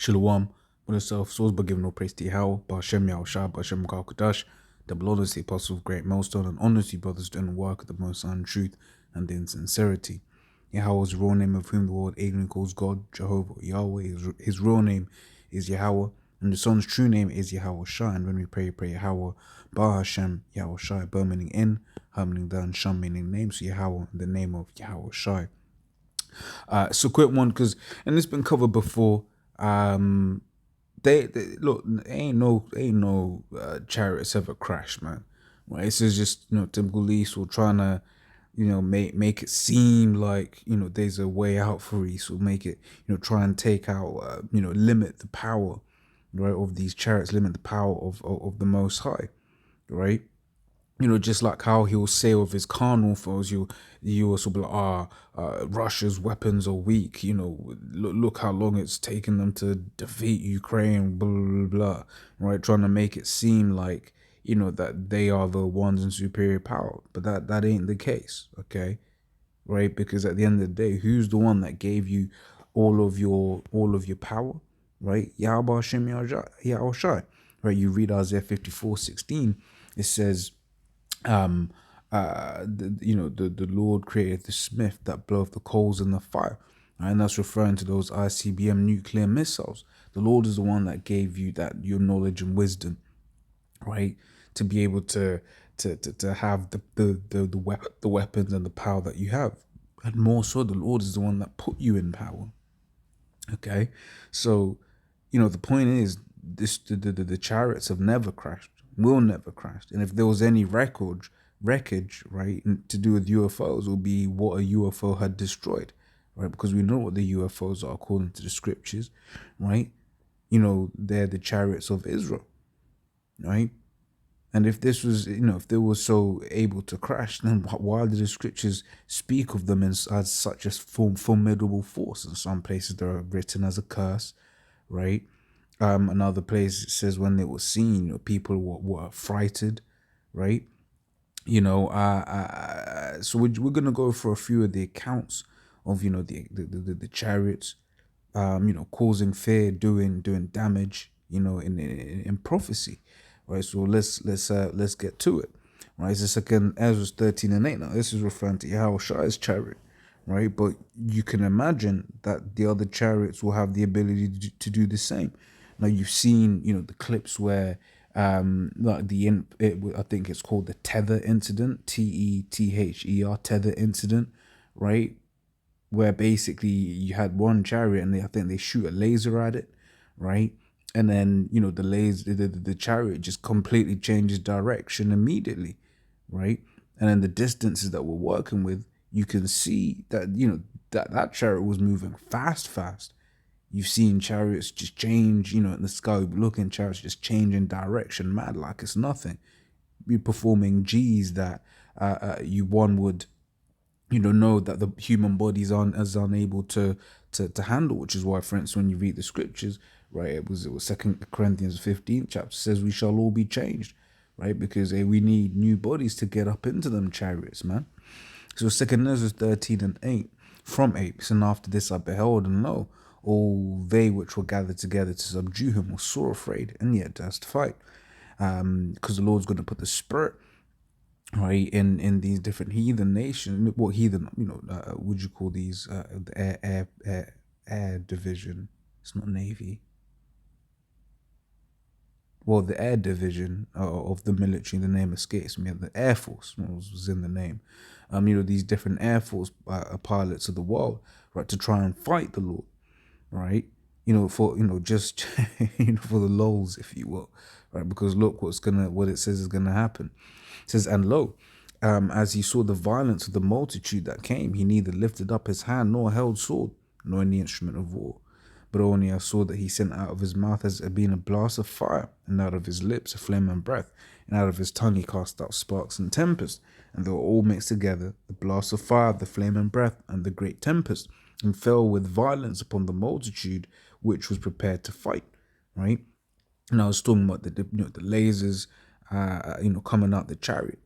Shalom, when itself, souls but give no praise to Yahweh, Ba'Shem Yahushua, Ba'Shem Gal Kadash, double honors the apostle of great milestone, and honors you brothers doing the work of the most High in truth and in sincerity. Yahweh's raw name of whom the world ignorantly calls God, Jehovah, Yahweh, his real name is Yahweh, and the son's true name is Yahweh Shai, and when we pray Yahweh, Ba'Shem Yahushua, Ba meaning in, Ha meaning done, Sham meaning name, so Yahweh, the name of Yahweh Shai. It's a quick one because, and it's been covered before. They look, ain't no chariots ever crashed, man. Right? This is just typical Esau trying to make it seem like there's a way out for Esau. Make it try and take out limit the power right of these chariots, limit the power of the Most High, right? Just like how he'll say of his carnal foes, you also be like, Russia's weapons are weak. Look how long it's taken them to defeat Ukraine, blah, blah, blah, right? Trying to make it seem like, that they are the ones in superior power. But that ain't the case, okay? Right? Because at the end of the day, who's the one that gave you all of your power? Right? Yahweh Hashem Yahushai. Right? You read Isaiah 54:16, it says, the Lord created the smith that bloweth the coals in the fire, right? And that's referring to those ICBM nuclear missiles. The Lord is the one that gave you that your knowledge and wisdom, right, to be able to have the weapons and the power that you have, and more so, the Lord is the one that put you in power. Okay, so the point is, the chariots have never crashed, will never crash, and if there was any wreckage, right, to do with UFOs, it would be what a UFO had destroyed, right? Because we know what the UFOs are according to the scriptures, right? They're the chariots of Israel, right? And if this was, if they were so able to crash, then why did the scriptures speak of them as such a formidable force? In some places they're written as a curse, right? Another place it says when they were seen, people were frightened, right? So we're gonna go for a few of the accounts of the chariots, causing fear, doing damage, in prophecy, right? So let's get to it, right? It's the second Ezra 13:8. Now this is referring to Yahweh Shai's chariot, right? But you can imagine that the other chariots will have the ability to do the same. Now you've seen, the clips where, like I think it's called the tether incident, TETHER tether incident, right? Where basically you had one chariot and I think they shoot a laser at it, right? And then the laser, the chariot just completely changes direction immediately, right? And then the distances that we're working with, you can see that that chariot was moving fast. You've seen chariots just change, in the sky, looking chariots just changing direction, mad like it's nothing. You're performing G's that one would know that the human body is unable to handle, which is why, for instance, when you read the scriptures, right, it was 2 Corinthians 15 chapter says we shall all be changed, right? Because we need new bodies to get up into them chariots, man. So 2 Corinthians 13:8, from 8, and after this I beheld, and lo, all they which were gathered together to subdue him were sore afraid, and yet durst fight, because the Lord's going to put the spirit, right, in these different heathen nations. What heathen, would you call these? The air division. It's not navy. Well, the air division of the military. The name escapes me. The Air Force was in the name. These different Air Force pilots of the world, right, to try and fight the Lord, right? For just for the lols, if you will, right? Because look what it says is gonna happen. It says, and lo, as he saw the violence of the multitude that came, he neither lifted up his hand nor held sword, nor any instrument of war, but only I saw that he sent out of his mouth as being a blast of fire, and out of his lips a flame and breath, and out of his tongue he cast out sparks and tempest, and they were all mixed together, the blast of fire, the flame and breath, and the great tempest, and fell with violence upon the multitude which was prepared to fight, right? And I was talking about the lasers, coming out the chariot,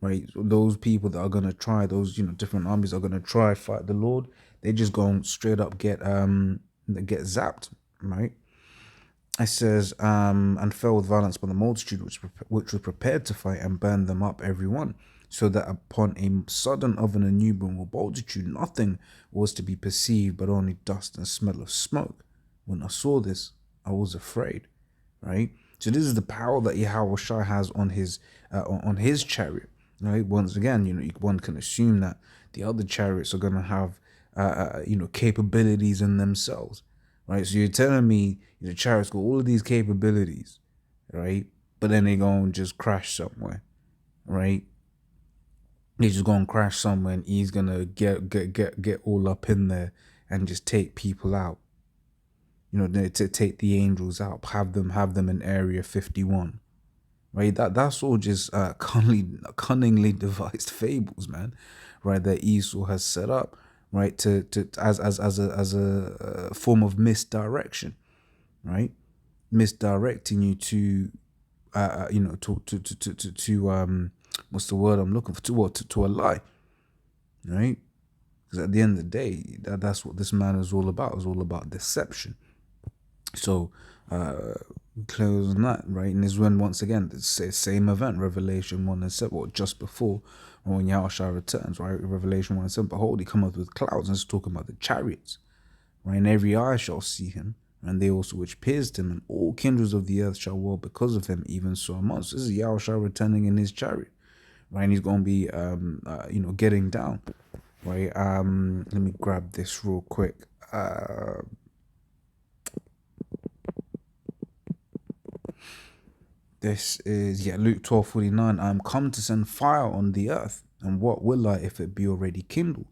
right? So those people that are gonna try, those different armies are gonna try fight the Lord. They just go straight up get zapped, right? It says, and fell with violence by the multitude which was prepared to fight, and burned them up every one, so that upon a sudden of an innumerable multitude nothing was to be perceived but only dust and smell of smoke. When I saw this, I was afraid. Right. So this is the power that Yahweh Shai has on his chariot. Right. Once again, one can assume that the other chariots are going to have capabilities in themselves. Right. So you're telling me the chariots got all of these capabilities, right? But then they gonna just crash somewhere, right? They just gonna crash somewhere, and he's gonna get all up in there and just take people out. To take the angels out, have them in Area 51, right? That's all just cunningly devised fables, man, right? That Esau has set up, right, to as a form of misdirection, right? Misdirecting you to what's the word I'm looking for, to a lie, right? Because at the end of the day, that's what this man is all about. It's all about deception. So close on that, right? And this when once again the same event, Revelation 1:7, well, just before, when Yahushua returns, right? Revelation 1:7, behold, he cometh with clouds, and it's talking about the chariots, right? And every eye shall see him, and they also which pierced him, and all kindreds of the earth shall wail because of him, even so among us. This is Yahushua returning in his chariot, right? And he's going to be, getting down, right? Let me grab this real quick. This is, Luke 12:49. I am come to send fire on the earth, and what will I if it be already kindled,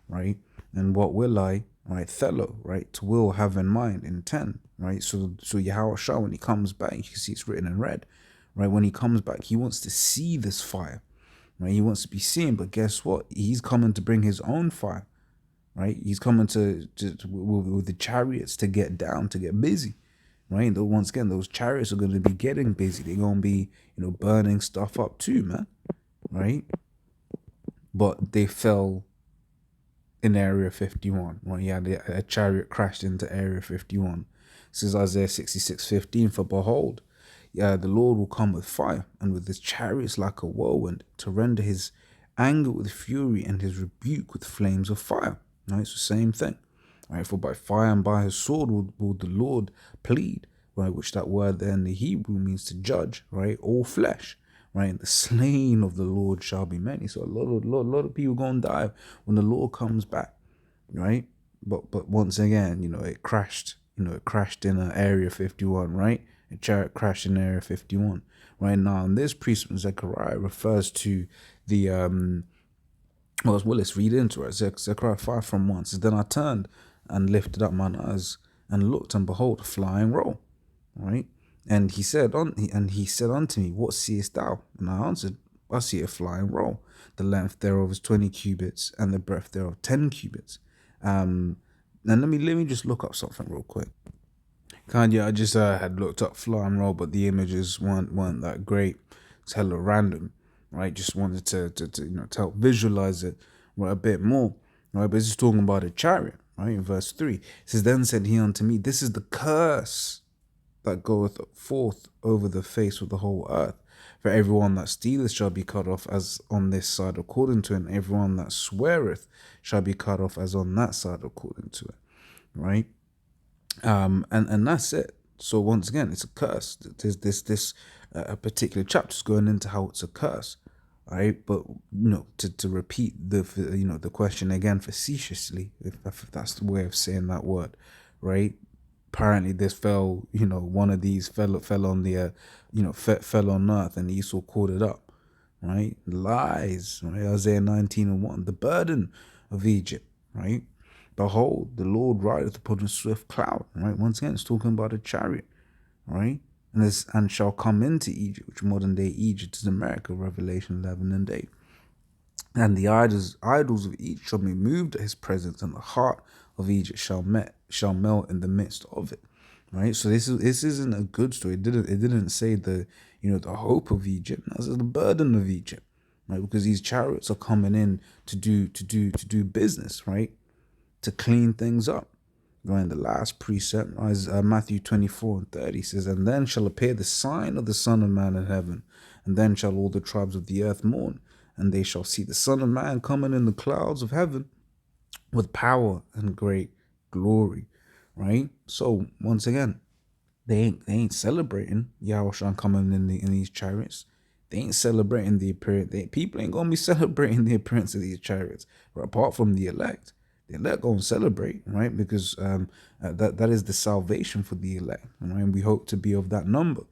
right? And what will I, right, thelo, right, to will, have in mind, intend, right? So Yahweh Shah, when he comes back, you can see it's written in red, right? When he comes back, he wants to see this fire, right? He wants to be seen, but guess what? He's coming to bring his own fire, right? He's coming with the chariots to get down, to get busy, right? Though once again, those chariots are going to be getting busy. They're going to be, burning stuff up too, man, right? But they fell in Area 51, right? Yeah, a chariot crashed into Area 51. This is Isaiah 66:15. For behold, the Lord will come with fire, and with his chariots like a whirlwind, to render his anger with fury and his rebuke with flames of fire. Right, it's the same thing. Right, for by fire and by his sword will the Lord plead, right? Which that word there in the Hebrew means to judge, right? All flesh, right? And the slain of the Lord shall be many. So a lot of people gonna die when the Lord comes back, right? But once again, it crashed. It crashed in Area 51, right? A chariot crashed in Area 51, right? Now, and this precept Zechariah refers to the well, let's read into it. Zechariah 5:1 says, Then I turned and lifted up mine eyes and looked, and behold, a flying roll, right? And he said unto me, What seest thou? And I answered, I see a flying roll. The length thereof is 20 cubits, and the breadth thereof 10 cubits. And let me just look up something real quick. I just had looked up flying roll, but the images weren't that great. It's hella random, right? Just wanted to help visualize it, right, a bit more, right? But it's just talking about a chariot, right? In verse 3, it says, Then said he unto me, This is the curse that goeth forth over the face of the whole earth. For everyone that stealeth shall be cut off as on this side according to it, and everyone that sweareth shall be cut off as on that side according to it, right? And that's it. So once again, it's a curse. There's this a particular chapter's going into how it's a curse, right? But to repeat the question again facetiously, if that's the way of saying that word, right? Apparently, this fell. One of these fell on the fell on earth, and Esau caught it up, right? Lies, right? Isaiah 19:1, the burden of Egypt, right? Behold, the Lord rideth upon a swift cloud, right? Once again, it's talking about a chariot, right? And shall come into Egypt, which modern day Egypt is America, Revelation 11:8. And the idols of Egypt shall be moved at his presence, and the heart of Egypt shall melt in the midst of it. Right? So this isn't a good story. It didn't say the hope of Egypt. This is the burden of Egypt, right? Because these chariots are coming in to do business, right? To clean things up, Right, the last precept is Matthew 24:30 says, "And then shall appear the sign of the Son of Man in heaven, and then shall all the tribes of the earth mourn, and they shall see the Son of Man coming in the clouds of heaven with power and great glory." Right? So once again, they ain't celebrating Yahushua coming in these chariots. They ain't celebrating the appearance. People ain't gonna be celebrating the appearance of these chariots, right? Apart from the elect. The elect gonna celebrate, right? Because that is the salvation for the elect, right? And we hope to be of that number,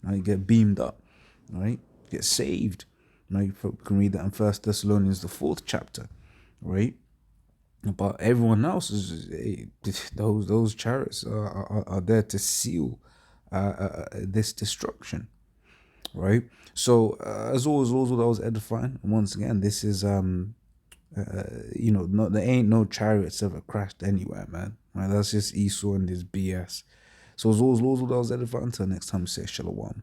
right? Get beamed up, right? Get saved, right? You can read that in First Thessalonians, the 4th chapter, right? But everyone else is those chariots are there to seal this destruction, right? So as always, that was edifying. Once again, this is no, there ain't no chariots ever crashed anywhere, man. Right? That's just Esau and this BS. So as always, that was edifying. Until next time, say shalom.